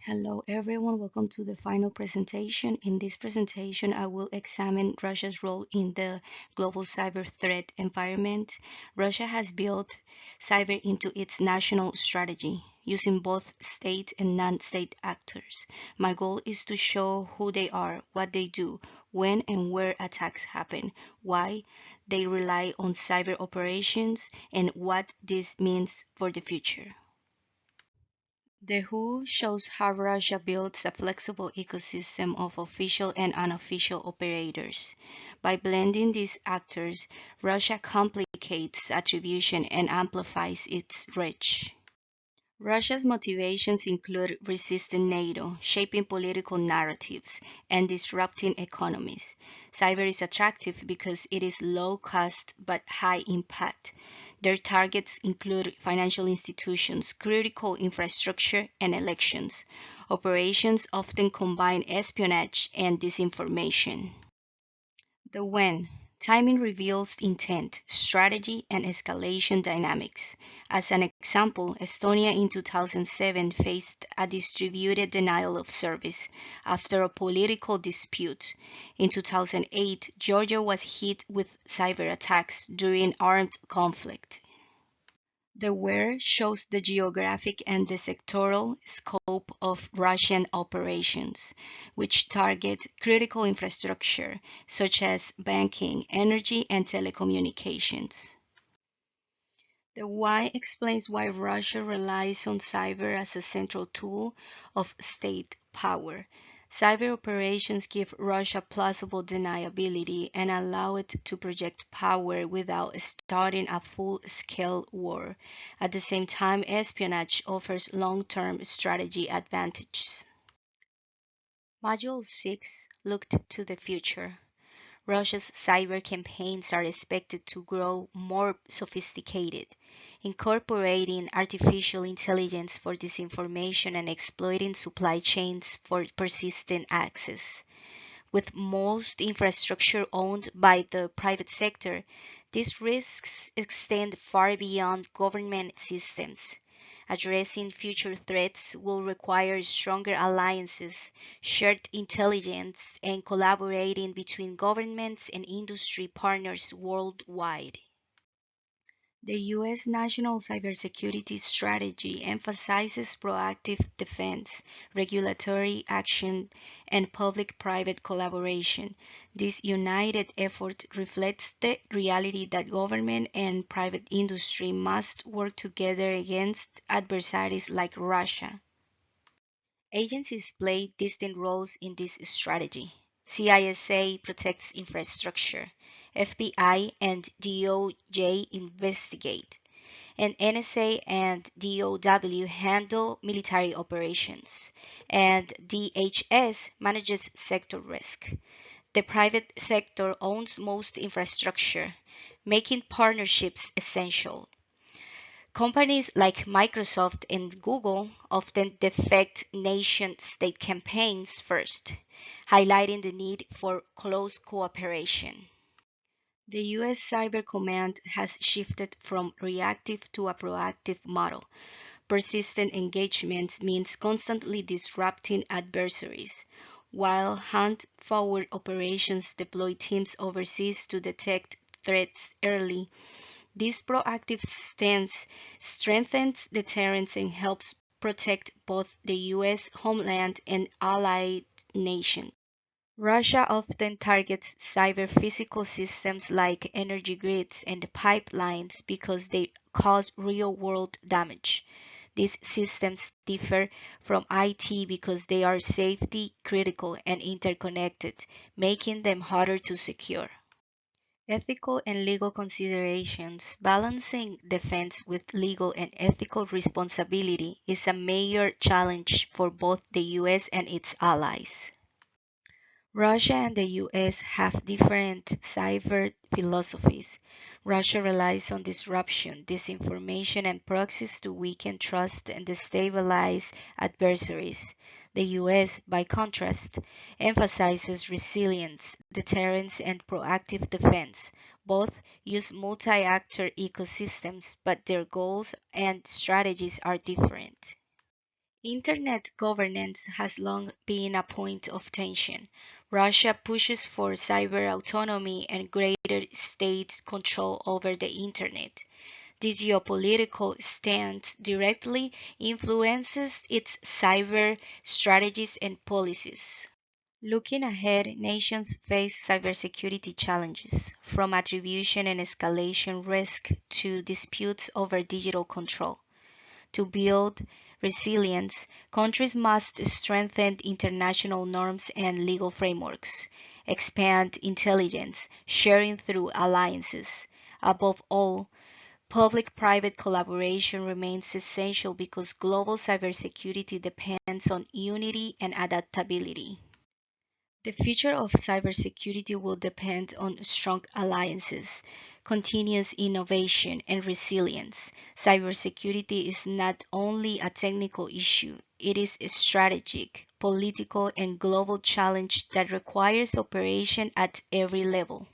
Hello everyone, welcome to the final presentation. In this presentation, I will examine Russia's role in the global cyber threat environment. Russia has built cyber into its national strategy, using both state and non-state actors. My goal is to show who they are, what they do, when and where attacks happen, why they rely on cyber operations, and what this means for the future. The WHO shows how Russia builds a flexible ecosystem of official and unofficial operators. By blending these actors, Russia complicates attribution and amplifies its reach. Russia's motivations include resisting NATO, shaping political narratives, and disrupting economies. Cyber is attractive because it is low cost but high impact. Their targets include financial institutions, critical infrastructure, and elections. Operations often combine espionage and disinformation. The when. Timing reveals intent, strategy, and escalation dynamics. As an example, Estonia in 2007 faced a distributed denial of service after a political dispute. In 2008, Georgia was hit with cyber attacks during armed conflict. The where shows the geographic and the sectoral scope of Russian operations, which target critical infrastructure such as banking, energy, and telecommunications. The why explains why Russia relies on cyber as a central tool of state power. Cyber operations give Russia plausible deniability and allow it to project power without starting a full-scale war. At the same time, espionage offers long-term strategy advantages. Module 6 looked to the future. Russia's cyber campaigns are expected to grow more sophisticated, incorporating artificial intelligence for disinformation and exploiting supply chains for persistent access. With most infrastructure owned by the private sector, these risks extend far beyond government systems. Addressing future threats will require stronger alliances, shared intelligence, and collaborating between governments and industry partners worldwide. The U.S. National Cybersecurity Strategy emphasizes proactive defense, regulatory action, and public-private collaboration. This united effort reflects the reality that government and private industry must work together against adversaries like Russia. Agencies play distinct roles in this strategy. CISA protects infrastructure, FBI and DOJ investigate, and NSA and DOW handle military operations, and DHS manages sector risk. The private sector owns most infrastructure, making partnerships essential. Companies like Microsoft and Google often defect nation-state campaigns first, highlighting the need for close cooperation. The U.S. Cyber Command has shifted from reactive to a proactive model. Persistent engagement means constantly disrupting adversaries, while hunt-forward operations deploy teams overseas to detect threats early. This proactive stance strengthens deterrence and helps protect both the U.S. homeland and allied nations. Russia often targets cyber physical systems like energy grids and pipelines because they cause real-world damage. These systems differ from IT because they are safety critical and interconnected, making them harder to secure. Ethical and legal considerations. Balancing defense with legal and ethical responsibility is a major challenge for both the US and its allies. Russia and the US have different cyber philosophies. Russia relies on disruption, disinformation, and proxies to weaken trust and destabilize adversaries. The US, by contrast, emphasizes resilience, deterrence, and proactive defense. Both use multi-actor ecosystems, but their goals and strategies are different. Internet governance has long been a point of tension. Russia pushes for cyber autonomy and greater state control over the Internet. This geopolitical stance directly influences its cyber strategies and policies. Looking ahead, nations face cybersecurity challenges, from attribution and escalation risk to disputes over digital control. To build resilience, countries must strengthen international norms and legal frameworks, expand intelligence sharing through alliances. Above all, public-private collaboration remains essential because global cybersecurity depends on unity and adaptability. The future of cybersecurity will depend on strong alliances, continuous innovation, and resilience. Cybersecurity is not only a technical issue, it is a strategic, political, and global challenge that requires operation at every level.